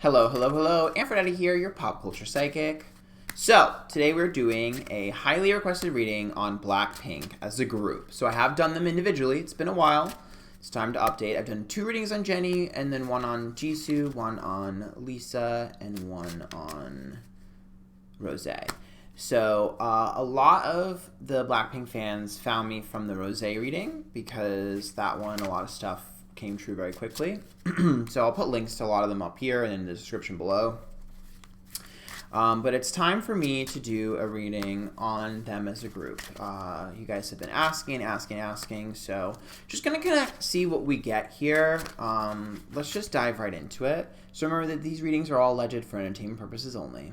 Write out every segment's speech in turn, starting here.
Hello, hello, hello. Antphrodite here, your pop culture psychic. So, today we're doing a highly requested reading on Blackpink as a group. So I have done them individually. It's been a while. It's time to update. I've done 2 readings on Jennie, and then 1 on Jisoo, 1 on Lisa, and 1 on Rosé. So, a lot of the Blackpink fans found me from the Rosé reading because that one, a lot of stuff came true very quickly. So I'll put links to a lot of them up here and in the description below. But it's time for me to do a reading on them as a group. You guys have been asking, so just gonna kind of see what we get here. Let's just dive right into it. So remember that these readings are all alleged for entertainment purposes only.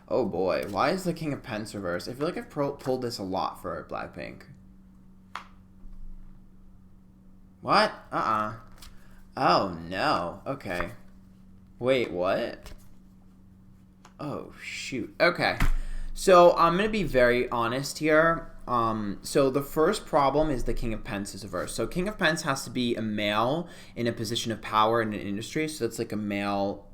Oh boy, why is the King of Pence reversed? I feel like I've pulled this a lot for Blackpink. What? Oh, no. Okay. Wait, what? Oh, shoot. Okay. So, I'm going to be very honest here. So, the first problem is the King of Pence is reversed. So, King of Pence has to be a male in a position of power in an industry. So, that's like a male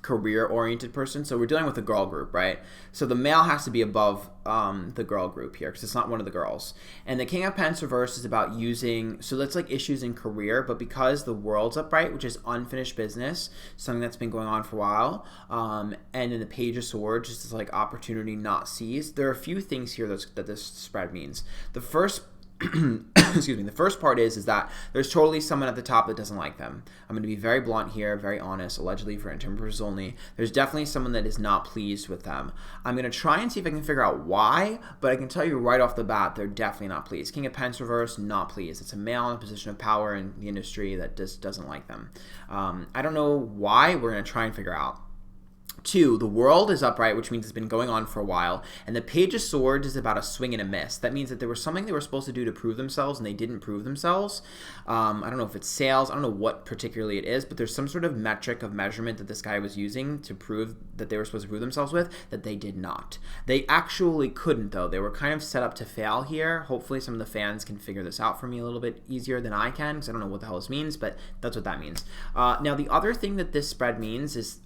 career-oriented person. So we're dealing with a girl group, right? So the male has to be above the girl group here because it's not one of the girls. And the King of Pence reverse is about using, so that's like issues in career, but because the world's upright, which is unfinished business, something that's been going on for a while, and in the Page of Swords, just is like opportunity not seized. There are a few things here that this spread means. The first excuse me, the first part is that there's totally someone at the top that doesn't like them. I'm going to be very blunt here, very honest, allegedly for entertainment purposes only. There's definitely someone that is not pleased with them. I'm going to try and see if I can figure out why, but I can tell you right off the bat, they're definitely not pleased. King of Pence reverse, not pleased. It's a male in a position of power in the industry that just doesn't like them. I don't know why. We're going to try and figure out. 2, the world is upright, which means it's been going on for a while, and the Page of Swords is about a swing and a miss. That means that there was something they were supposed to do to prove themselves, and they didn't prove themselves. I don't know if it's sales, I don't know what particularly it is, but there's some sort of metric of measurement that this guy was using to prove that they were supposed to prove themselves with, that they did not. They actually couldn't, though. They were kind of set up to fail here. Hopefully some of the fans can figure this out for me a little bit easier than I can, because I don't know what the hell this means, but that's what that means. Now, the other thing that this spread means is...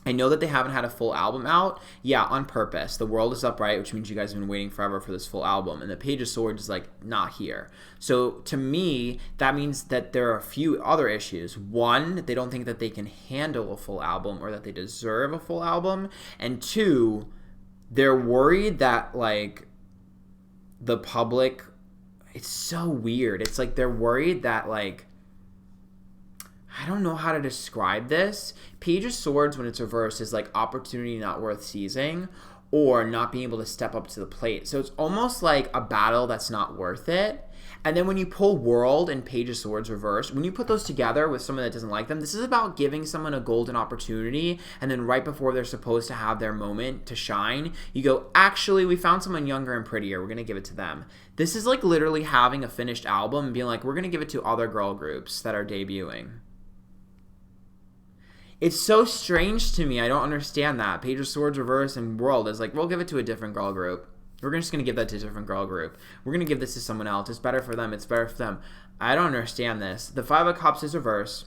I know that they haven't had a full album out. Yeah, on purpose. The world is upright, which means you guys have been waiting forever for this full album. And the Page of Swords is, like, not here. So, to me, that means that there are a few other issues. 1, they don't think that they can handle a full album or that they deserve a full album. And 2, they're worried that, like, the public... It's so weird. It's like they're worried that, like... I don't know how to describe this. Page of Swords, when it's reversed, is like opportunity not worth seizing or not being able to step up to the plate. So it's almost like a battle that's not worth it. And then when you pull World and Page of Swords reversed, when you put those together with someone that doesn't like them, this is about giving someone a golden opportunity, and then right before they're supposed to have their moment to shine, you go, actually, we found someone younger and prettier. We're going to give it to them. This is like literally having a finished album and being like, we're going to give it to other girl groups that are debuting. It's so strange to me. I don't understand that. Page of Swords reverse and World is like, we'll give it to a different girl group. We're just going to give that to a different girl group. We're going to give this to someone else. It's better for them. It's better for them. I don't understand this. The 5 of Cups is reverse,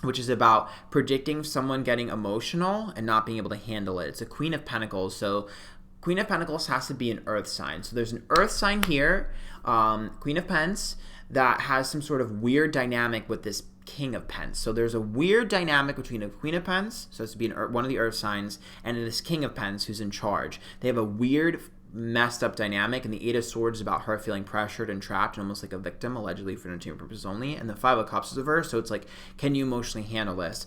which is about predicting someone getting emotional and not being able to handle it. It's a Queen of Pentacles. So Queen of Pentacles has to be an earth sign. So there's an earth sign here, Queen of Pence, that has some sort of weird dynamic with this King of Pence. So there's a weird dynamic between a Queen of Pence, so it's to be one of the earth signs, and this King of Pence who's in charge. They have a weird, messed up dynamic, and the 8 of Swords is about her feeling pressured and trapped and almost like a victim, allegedly for entertainment purposes only, and the 5 of Cups is reversed, so it's like, can you emotionally handle this?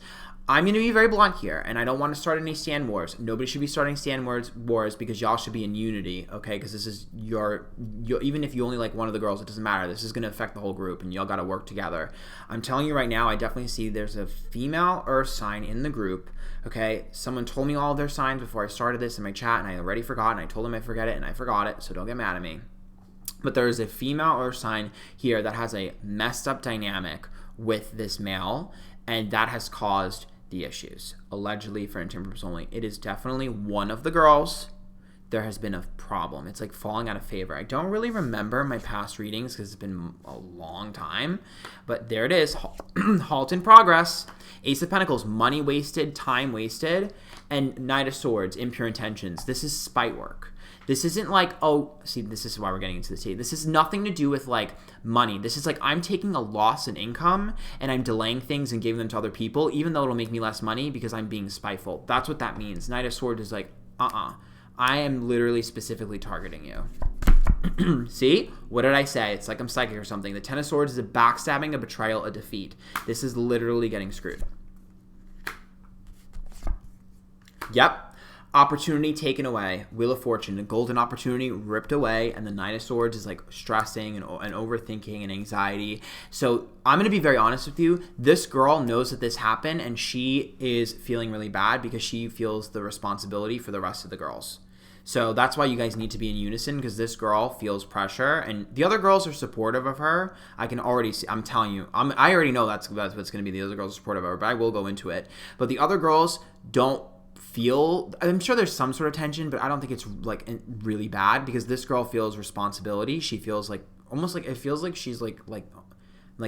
I'm going to be very blunt here, and I don't want to start any stand wars. Nobody should be starting stand wars because y'all should be in unity, okay? Because this is your, even if you only like one of the girls, it doesn't matter. This is going to affect the whole group, and y'all got to work together. I'm telling you right now, I definitely see there's a female earth sign in the group, okay? Someone told me all of their signs before I started this in my chat, and I already forgot, and I told them I forget it, and I forgot it, so don't get mad at me. But there is a female earth sign here that has a messed up dynamic with this male, and that has caused the issues, allegedly for entertainment purposes only. It is definitely one of the girls there has been a problem. It's like falling out of favor. I don't really remember my past readings because it's been a long time, but there it is. Halt in progress. Ace of Pentacles, money wasted, time wasted, and Knight of Swords, impure intentions. This is spite work. This isn't like, oh, see, this is why we're getting into this. This is nothing to do with like money. This is like I'm taking a loss in income and I'm delaying things and giving them to other people, even though it'll make me less money because I'm being spiteful. That's what that means. Knight of Swords is like, I am literally specifically targeting you. See? What did I say? It's like I'm psychic or something. The Ten of Swords is a backstabbing, a betrayal, a defeat. This is literally getting screwed. Yep. Opportunity taken away. Wheel of Fortune. A golden opportunity ripped away. And the Knight of Swords is like stressing and overthinking and anxiety. So I'm going to be very honest with you. This girl knows that this happened and she is feeling really bad because she feels the responsibility for the rest of the girls. So that's why you guys need to be in unison, because this girl feels pressure and the other girls are supportive of her. I can already see, I'm telling you, I already know that's what's going to be. The other girls are supportive of her, but I will go into it. But the other girls don't feel, I'm sure there's some sort of tension, but I don't think it's like really bad because this girl feels responsibility. She feels like almost like, it feels like she's like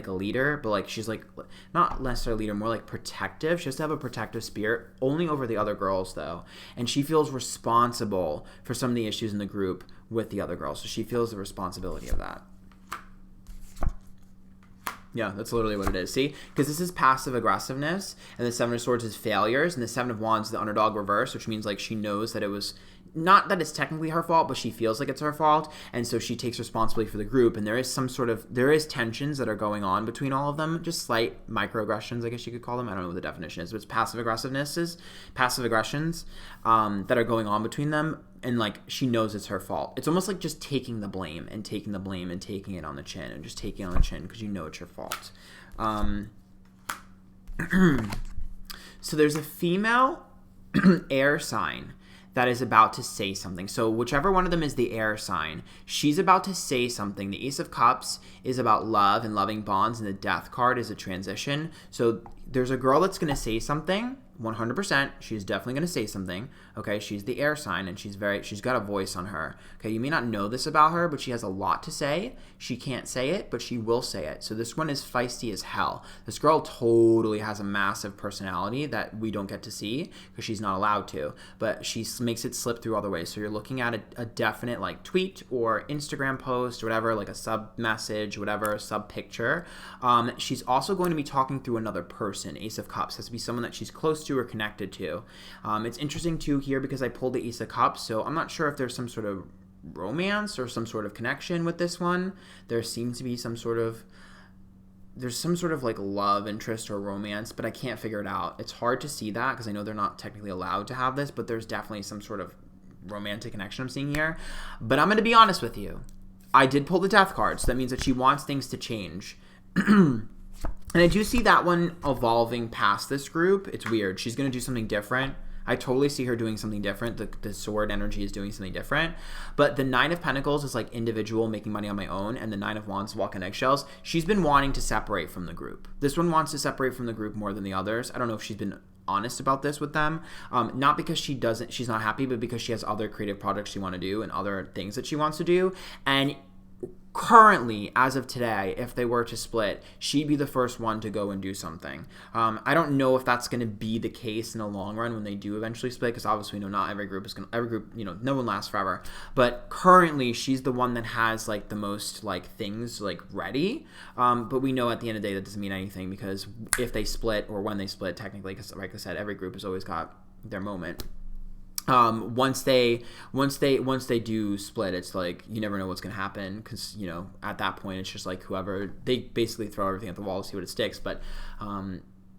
a leader, but like she's like not necessarily a leader, more like protective. She has to have a protective spirit, only over the other girls though. And she feels responsible for some of the issues in the group with the other girls. So she feels the responsibility of that. Yeah, that's literally what it is. See? Because this is passive aggressiveness, and the Seven of Swords is failures, and the Seven of Wands is the underdog reverse, which means like she knows that it was not that it's technically her fault, but she feels like it's her fault, and so she takes responsibility for the group. And there is tensions that are going on between all of them, just slight microaggressions, I guess you could call them. I don't know what the definition is, but it's passive aggressions that are going on between them, and like she knows it's her fault. It's almost like just taking the blame and taking it on the chin and just taking it on the chin because you know it's your fault. So there's a female air sign that is about to say something. So whichever one of them is the air sign, she's about to say something. The Ace of Cups is about love and loving bonds, and the Death card is a transition. So there's a girl that's going to say something. 100%, she's definitely going to say something. Okay, she's the air sign, and she's got a voice on her. Okay, you may not know this about her, but she has a lot to say. She can't say it, but she will say it. So this one is feisty as hell. This girl totally has a massive personality that we don't get to see because she's not allowed to, but she makes it slip through other ways. So you're looking at a definite like tweet or Instagram post or whatever, like a sub message, whatever, a sub picture. She's also going to be talking through another person. Ace of Cups has to be someone that she's close to or connected to. It's interesting too here because I pulled the Ace of Cups, so I'm not sure if there's some sort of romance or some sort of connection with this one. There seems to be some sort of like love interest or romance, but I can't figure it out. It's hard to see that because I know they're not technically allowed to have this, but there's definitely some sort of romantic connection I'm seeing here. But I'm going to be honest with you. I did pull the Death card, so that means that she wants things to change. And I do see that one evolving past this group. It's weird. She's going to do something different. I totally see her doing something different. The sword energy is doing something different. But the Nine of Pentacles is like individual, making money on my own. And the Nine of Wands, walking eggshells. She's been wanting to separate from the group. This one wants to separate from the group more than the others. I don't know if she's been honest about this with them. Not because she's not happy, but because she has other creative projects she wants to do and other things that she wants to do. And currently, as of today, if they were to split, she'd be the first one to go and do something. I don't know if that's going to be the case in the long run when they do eventually split, because obviously, not every group, no one lasts forever. But currently, she's the one that has like the most like things like ready. But we know at the end of the day that doesn't mean anything, because if they split or when they split, technically, because like I said, every group has always got their moment. Once they do split, it's like you never know what's gonna happen, because at that point it's just like whoever, they basically throw everything at the wall to see what it sticks. But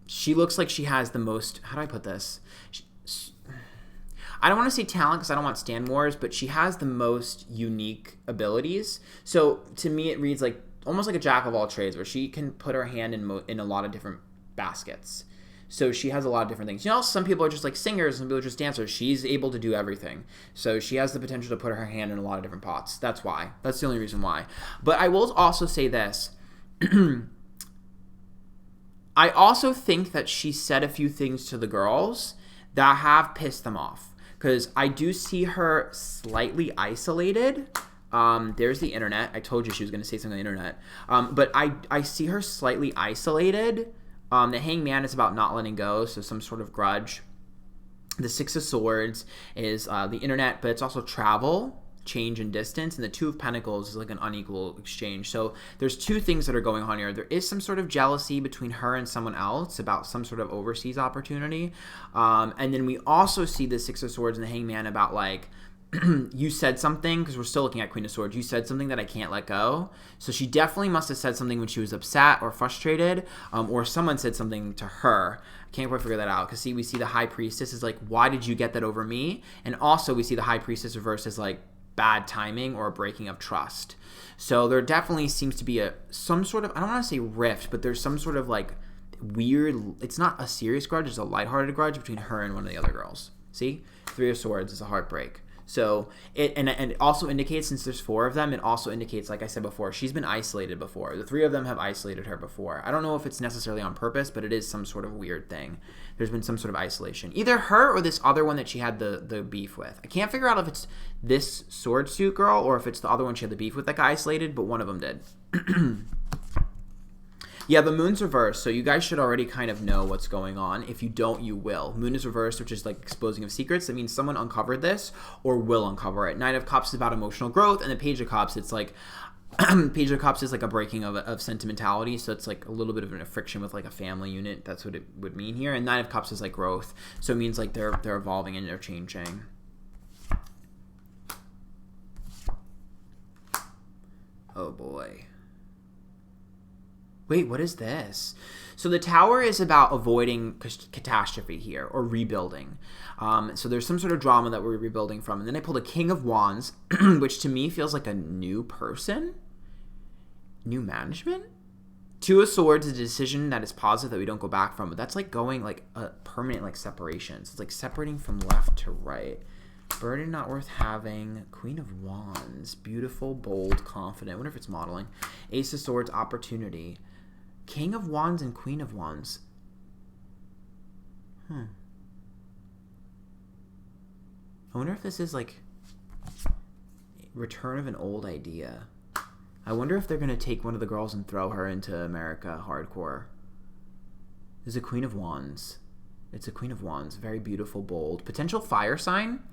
she looks like she has the most, how do I put this? I don't want to say talent because I don't want Stan Wars, but she has the most unique abilities. So to me, it reads like almost like a jack of all trades, where she can put her hand in a lot of different baskets. So she has a lot of different things. Some people are just like singers, some people are just dancers. She's able to do everything. So she has the potential to put her hand in a lot of different pots. That's why. That's the only reason why. But I will also say this. I also think that she said a few things to the girls that have pissed them off. because I do see her slightly isolated. There's the internet. I told you she was going to say something on the internet. But I see her slightly isolated. The hangman is about not letting go, so some sort of grudge. The Six of Swords is the internet, but it's also travel, change, and distance. And the Two of Pentacles is like an unequal exchange. So there's two things that are going on here. There is some sort of jealousy between her and someone else about some sort of overseas opportunity. And then we also see the Six of Swords and the hangman about like, you said something, because we're still looking at Queen of Swords, you said something that I can't let go. So she definitely must have said something when she was upset or frustrated, or someone said something to her. I can't quite figure that out, because see, we see the High Priestess is like, why did you get that over me? And also we see the High Priestess reversed as like bad timing or a breaking of trust. So there definitely seems to be some sort of, I don't want to say rift, but there's some sort of like weird, it's not a serious grudge, it's a lighthearted grudge between her and one of the other girls. See? Three of Swords is a heartbreak. So it also indicates, since there's four of them, it also indicates, like I said before, she's been isolated before. The three of them have isolated her before. I don't know if it's necessarily on purpose, but it is some sort of weird thing. There's been some sort of isolation. Either her or this other one that she had the beef with. I can't figure out if it's this sword suit girl or if it's the other one she had the beef with that got isolated, but one of them did. Yeah, the moon's reversed, so you guys should already kind of know what's going on. If you don't, you will. Moon is reversed, which is like exposing of secrets. That means someone uncovered this or will uncover it. Nine of Cups is about emotional growth, and the Page of Cups, it's like Page of Cups is like a breaking of sentimentality, so it's like a little bit of a friction with like a family unit. That's what it would mean here. And Nine of Cups is like growth, so it means like they're evolving and they're changing. Oh boy. Wait, what is this? So the Tower is about avoiding catastrophe here, or rebuilding. So there's some sort of drama that we're rebuilding from. And then I pulled a King of Wands, which to me feels like a new person. New management? Two of Swords is a decision that is positive that we don't go back from. But that's like going like a permanent like separation. So it's like separating from left to right. Burden not worth having. Queen of Wands. Beautiful, bold, confident. I wonder if it's modeling. Ace of Swords, opportunity. King of Wands and Queen of Wands. I wonder if this is like return of an old idea. I wonder if they're going to take one of the girls and throw her into America hardcore. This is a Queen of Wands. It's a Queen of Wands. Very beautiful, bold. Potential fire sign?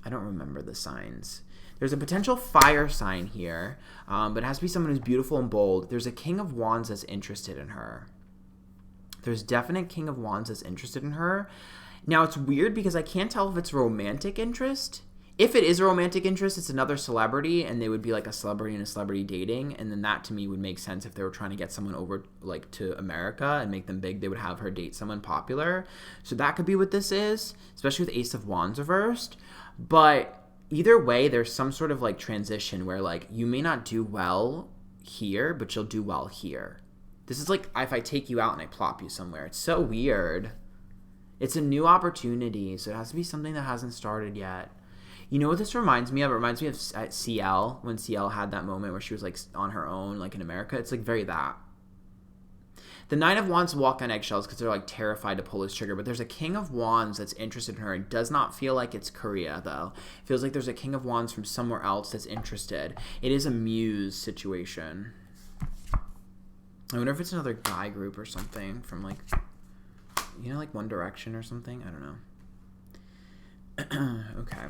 I don't remember the signs. There's a potential fire sign here, but it has to be someone who's beautiful and bold. There's a King of Wands that's interested in her. There's definite King of Wands that's interested in her. Now, it's weird because I can't tell if it's romantic interest. If it is a romantic interest, it's another celebrity, and they would be like a celebrity and a celebrity dating, and then that to me would make sense. If they were trying to get someone over like to America and make them big, they would have her date someone popular. So that could be what this is, especially with Ace of Wands reversed. But either way, there's some sort of like transition where like you may not do well here, but you'll do well here. This is like if I take you out and I plop you somewhere. It's so weird. It's a new opportunity, so it has to be something that hasn't started yet. You know what this reminds me of? It reminds me of CL, when CL had that moment where she was like on her own, like in America. It's like very that. The Nine of Wands walk on eggshells because they're like terrified to pull this trigger, but there's a King of Wands that's interested in her. It does not feel like it's Korea, though. It feels like there's a King of Wands from somewhere else that's interested. It is a muse situation. I wonder if it's another guy group or something from like, you know, like One Direction or something. I don't know. Okay.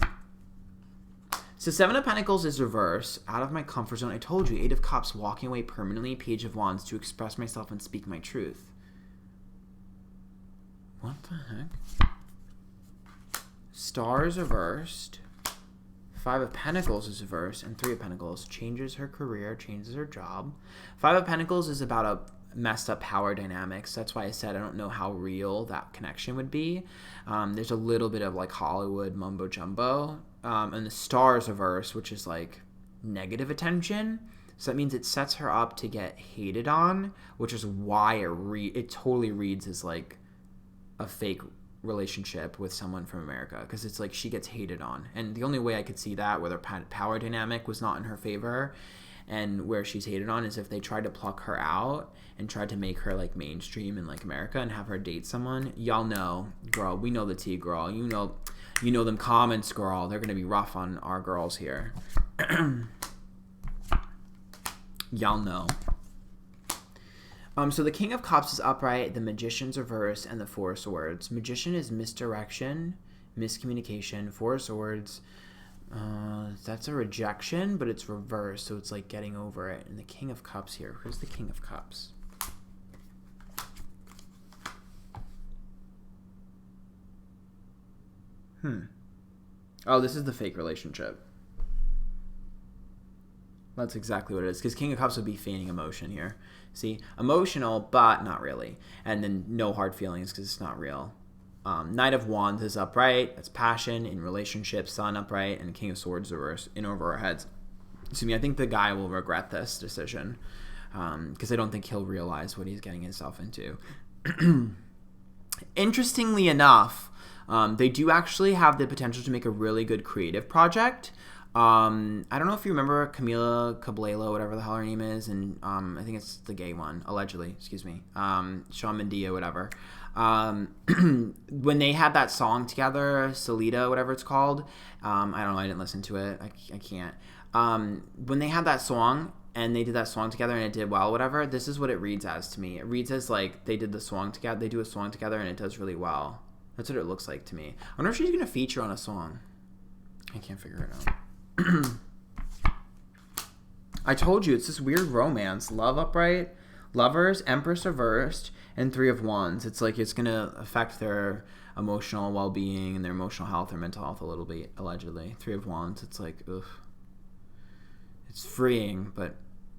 So Seven of Pentacles is reverse. Out of my comfort zone. I told you. Eight of Cups, walking away permanently. Page of Wands, to express myself and speak my truth. What the heck? Star is reversed. Five of Pentacles is reversed. And Three of Pentacles changes her career, changes her job. Five of Pentacles is about a messed up power dynamics. That's why I said I don't know how real that connection would be. There's a little bit of like Hollywood mumbo jumbo. And the Star is reversed, which is like negative attention. So that means it sets her up to get hated on, which is why it totally reads as like a fake relationship with someone from America, because it's like she gets hated on. And the only way I could see that, whether power dynamic was not in her favor, and where she's hated on is if they tried to pluck her out and tried to make her like mainstream in like America and have her date someone. Y'all know, girl, we know the tea, girl. You know them comments, girl. They're gonna be rough on our girls here. Y'all know. So the King of Cups is upright, the Magician's reversed, and the Four of Swords. Magician is misdirection, miscommunication. Four of Swords, that's a rejection, but it's reversed, so it's like getting over it. And the King of Cups here. Who's the King of Cups? Oh, this is the fake relationship. That's exactly what it is. Because King of Cups would be feigning emotion here. See? Emotional, but not really. And then no hard feelings because it's not real. Knight of Wands is upright. That's passion in relationships. Sun upright. And King of Swords reversed in over our heads. Excuse me. I think the guy will regret this decision. Because I don't think he'll realize what he's getting himself into. Interestingly enough, they do actually have the potential to make a really good creative project. I don't know if you remember Camila Cabello, whatever the hell her name is, and I think it's the gay one, allegedly, excuse me, Shawn Mendia, whatever. When they had that song together, Salida, whatever it's called, I don't know, I didn't listen to it, I can't. When they had that song, and they did that song together, and it did well, whatever, this is what it reads as to me. It reads as, like, they do a song together, and it does really well. That's what it looks like to me. I wonder if she's going to feature on a song. I can't figure it out. I told you, it's this weird romance. Love upright, Lovers, Empress reversed, and Three of Wands. It's like it's going to affect their emotional well-being and their emotional health or mental health a little bit, allegedly. Three of Wands, it's like, ugh. It's freeing, but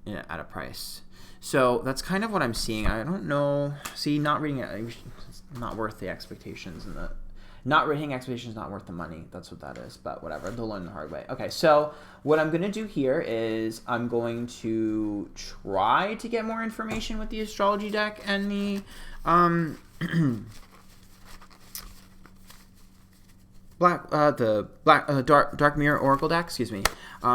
at a price. So that's kind of what I'm seeing. I don't know. See, not reading it, it's not worth the expectations and the... Not hitting expectations is not worth the money. That's what that is. But whatever. They'll learn the hard way. Okay, so what I'm going to do here is I'm going to try to get more information with the astrology deck and the Dark Mirror Oracle deck. Excuse me.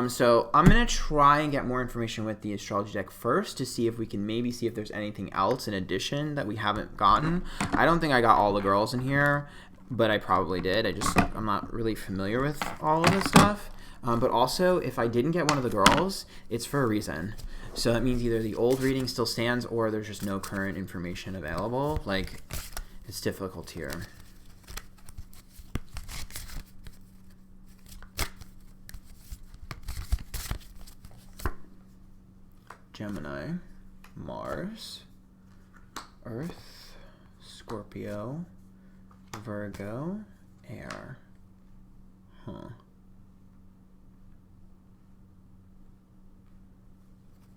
So I'm going to try and get more information with the astrology deck first to see if we can maybe see if there's anything else in addition that we haven't gotten. I don't think I got all the girls in here. But I probably did. I'm not really familiar with all of this stuff. But also, if I didn't get one of the girls, it's for a reason. So that means either the old reading still stands or there's just no current information available. Like, it's difficult here. Gemini, Mars, Earth, Scorpio, Virgo, Air.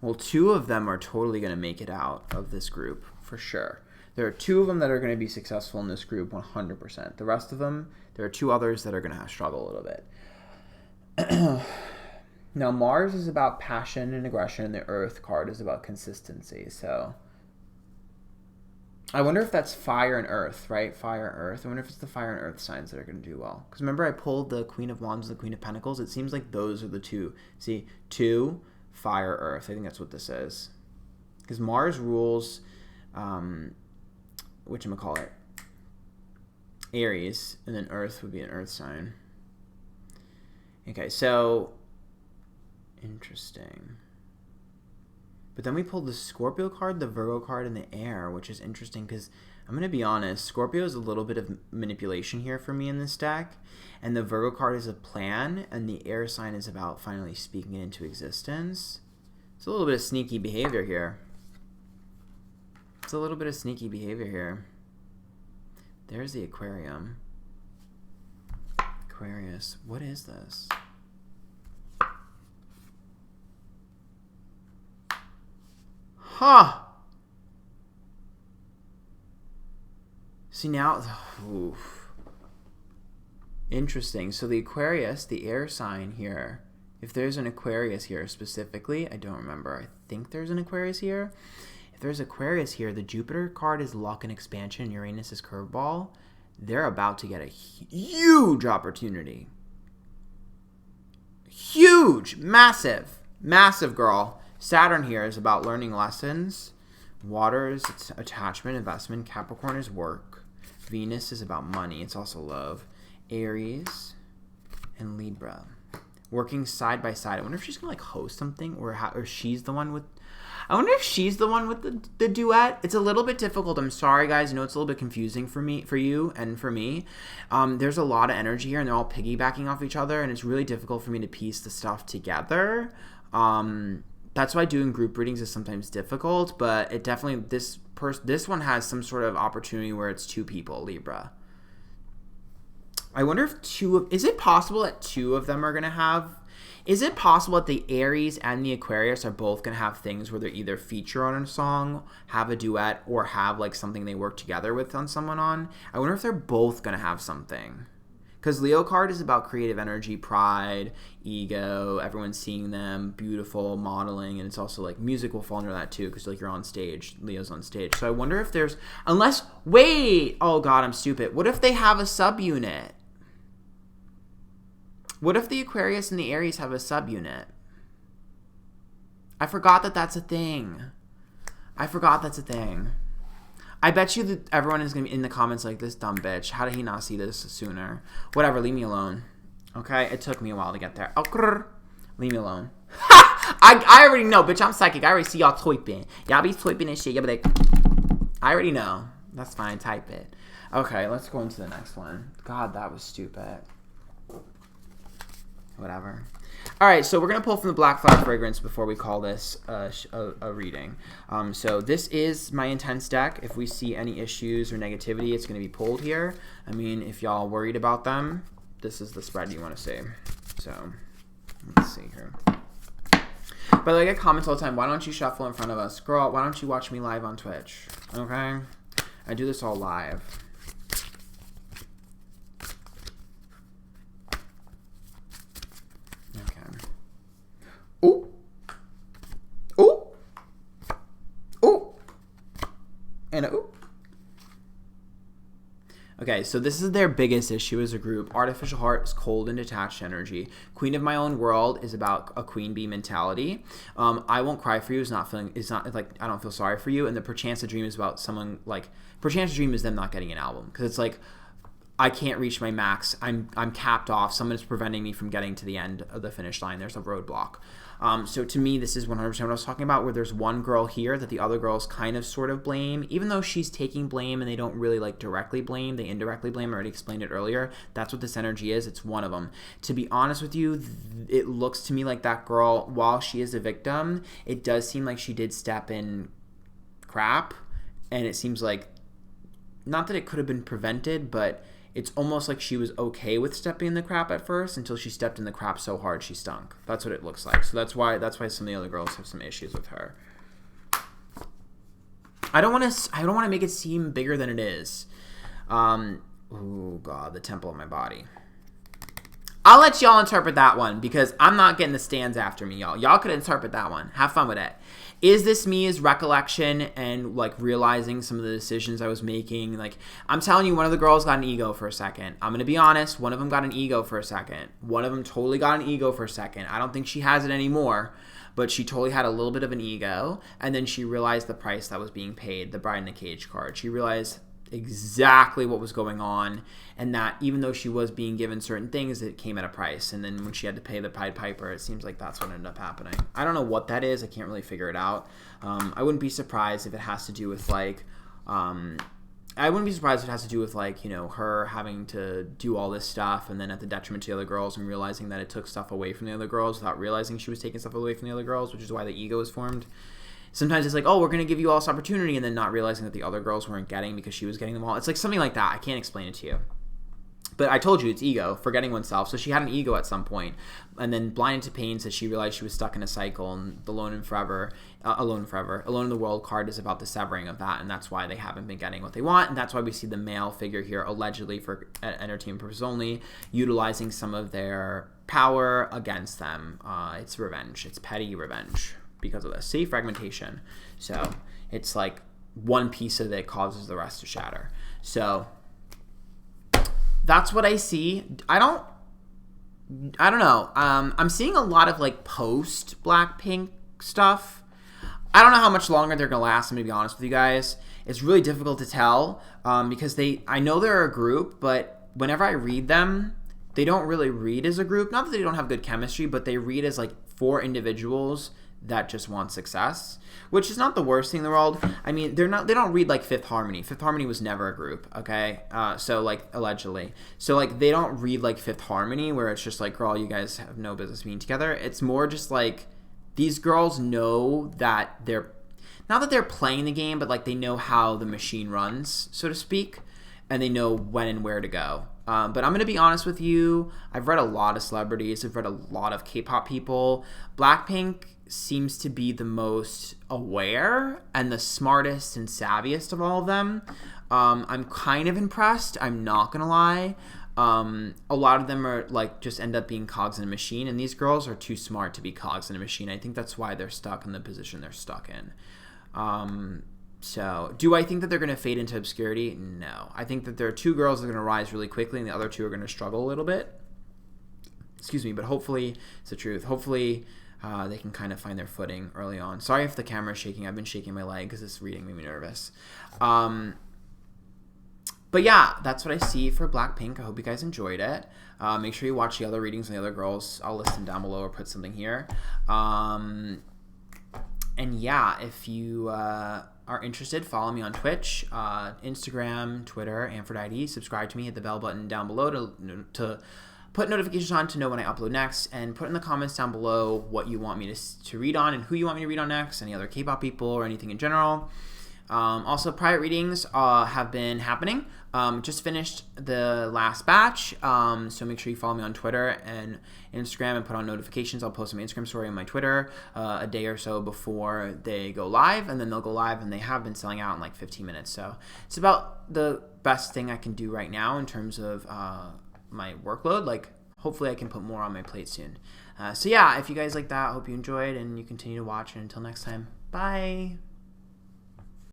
Well, two of them are totally going to make it out of this group, for sure. There are two of them that are going to be successful in this group, 100%. The rest of them, there are two others that are going to struggle a little bit. Now, Mars is about passion and aggression, and the Earth card is about consistency, so... I wonder if that's fire and earth, right? Fire and earth. I wonder if it's the fire and earth signs that are going to do well. Because remember I pulled the Queen of Wands and the Queen of Pentacles? It seems like those are the two. See, two, fire, earth. I think that's what this is. Because Mars rules, whatchamacallit, Aries, and then earth would be an earth sign. Okay, so, interesting. But then we pulled the Scorpio card, the Virgo card, and the air, which is interesting because I'm going to be honest, Scorpio is a little bit of manipulation here for me in this deck. And the Virgo card is a plan, and the air sign is about finally speaking it into existence. It's a little bit of sneaky behavior here. There's the Aquarium. Aquarius. What is this? Huh. See now, oof. Interesting. So the Aquarius, the air sign here, if there's an Aquarius here specifically, I don't remember. I think there's an Aquarius here. If there's Aquarius here, the Jupiter card is luck and expansion, Uranus is curveball. They're about to get a huge opportunity. Huge, massive, girl. Saturn here is about learning lessons. Water is attachment, investment. Capricorn is work. Venus is about money. It's also love. Aries and Libra. Working side by side. I wonder if she's going to, like, host something or she's the one with... I wonder if she's the one with the duet. It's a little bit difficult. I'm sorry, guys. I know it's a little bit confusing for you, and for me. There's a lot of energy here, and they're all piggybacking off each other, and it's really difficult for me to piece the stuff together. That's why doing group readings is sometimes difficult, but it definitely, this one has some sort of opportunity where it's two people, Libra. I wonder if is it possible that two of them are going to have, is it possible that the Aries and the Aquarius are both going to have things where they're either feature on a song, have a duet, or have, like, something they work together with on someone on? I wonder if they're both going to have something. Because Leo card is about creative energy, pride, ego, everyone seeing them, beautiful, modeling, and it's also, like, music will fall under that too, because, like, you're on stage, Leo's on stage. So I wonder if there's, wait, oh god, I'm stupid. What if they have a subunit? What if the Aquarius and the Aries have a subunit? I forgot that that's a thing. I bet you that everyone is going to be in the comments like, this dumb bitch. How did he not see this sooner? Whatever, leave me alone. Okay? It took me a while to get there. Oh, leave me alone. I already know, bitch. I'm psychic. I already see y'all typing. Y'all be typing and shit. Y'all be like, I already know. That's fine. Type it. Okay, let's go into the next one. God, that was stupid. Whatever. All right, so we're going to pull from the Black Flower Fragrance before we call this a reading. So this is my intense deck. If we see any issues or negativity, it's going to be pulled here. I mean, if y'all worried about them, this is the spread you want to see. So let's see here. By the way, I get comments all the time, why don't you shuffle in front of us? Girl, why don't you watch me live on Twitch? Okay? I do this all live. Ooh. Ooh. Ooh. And a ooh. Okay, so this is their biggest issue as a group. Artificial Heart is cold and detached energy. Queen of My Own World is about a queen bee mentality. I Won't Cry For You is not like, I don't feel sorry for you. And the Perchance a Dream is about someone, like, Perchance a Dream is them not getting an album. Because it's like, I can't reach my max. I'm capped off. Someone is preventing me from getting to the end of the finish line. There's a roadblock. So to me, this is 100% what I was talking about, where there's one girl here that the other girls kind of sort of blame. Even though she's taking blame and they don't really, like, directly blame, they indirectly blame. I already explained it earlier. That's what this energy is. It's one of them. To be honest with you, it looks to me like that girl, while she is a victim, it does seem like she did step in crap. And it seems like, not that it could have been prevented, but it's almost like she was okay with stepping in the crap at first until she stepped in the crap so hard she stunk. That's what it looks like. So that's why some of the other girls have some issues with her. I don't want to make it seem bigger than it is. Oh god, the temple of my body. I'll let y'all interpret that one because I'm not getting the stands after me, y'all. Y'all could interpret that one. Have fun with it. Is this me as recollection and, like, realizing some of the decisions I was making? Like, I'm telling you, one of the girls got an ego for a second. I'm going to be honest. One of them got an ego for a second. One of them totally got an ego for a second. I don't think she has it anymore, but she totally had a little bit of an ego. And then she realized the price that was being paid, the Bride in the Cage card. She realized exactly what was going on, and that even though she was being given certain things, it came at a price. And then when she had to pay the Pied Piper, it seems like that's what ended up happening. I don't know what that is. I can't really figure it out. I wouldn't be surprised if it has to do with, like, you know, her having to do all this stuff and then at the detriment to the other girls and realizing that it took stuff away from the other girls without realizing she was taking stuff away from the other girls, which is why the ego is formed. Sometimes it's like, oh, we're going to give you all this opportunity, and then not realizing that the other girls weren't getting because she was getting them all. It's like something like that. I can't explain it to you. But I told you it's ego, forgetting oneself. So she had an ego at some point. And then Blinded to Pain said she realized she was stuck in a cycle, and the Alone in the World card is about the severing of that, and that's why they haven't been getting what they want. And that's why we see the male figure here, allegedly for entertainment purposes only, utilizing some of their power against them. It's revenge. It's petty revenge. Because of this. See? Fragmentation. So it's like one piece of it causes the rest to shatter. So that's what I see. I don't know. I'm seeing a lot of, like, post Blackpink stuff. I don't know how much longer they're going to last, I'm going to be honest with you guys. It's really difficult to tell because I know they're a group, but whenever I read them, they don't really read as a group. Not that they don't have good chemistry, but they read as like 4 individuals that just want success, which is not the worst thing in the world. I mean, they don't read like Fifth Harmony. Fifth Harmony was never a group, okay? So like allegedly. So like they don't read like Fifth Harmony where it's just like, girl, you guys have no business being together. It's more just like these girls know that they're, not that they're playing the game, but like they know how the machine runs, so to speak, and they know when and where to go. But I'm going to be honest with you. I've read a lot of celebrities. I've read a lot of K-pop people. Blackpink seems to be the most aware and the smartest and savviest of all of them. I'm kind of impressed. I'm not going to lie. A lot of them are like just end up being cogs in a machine, and these girls are too smart to be cogs in a machine. I think that's why they're stuck in the position they're stuck in. So, do I think that they're going to fade into obscurity? No. I think that there are 2 girls that are going to rise really quickly, and the other 2 are going to struggle a little bit. Excuse me, but hopefully, it's the truth. Hopefully, they can kind of find their footing early on. Sorry if the camera's shaking. I've been shaking my leg because this reading made me nervous. But yeah, that's what I see for Blackpink. I hope you guys enjoyed it. Make sure you watch the other readings on the other girls. I'll list them down below or put something here. And yeah, if you are interested, follow me on Twitch, Instagram, Twitter, Antphrodite. Subscribe to me, hit the bell button down below to put notifications on to know when I upload next, and put in the comments down below what you want me to read on and who you want me to read on next, any other K-pop people or anything in general. Also, private readings have been happening. Just finished the last batch, so make sure you follow me on Twitter and Instagram and put on notifications. I'll post my Instagram story on my Twitter a day or so before they go live, and then they'll go live, and they have been selling out in like 15 minutes. So it's about the best thing I can do right now in terms of my workload. Like, hopefully I can put more on my plate soon. So yeah, if you guys like that, I hope you enjoyed, and you continue to watch, and until next time, bye!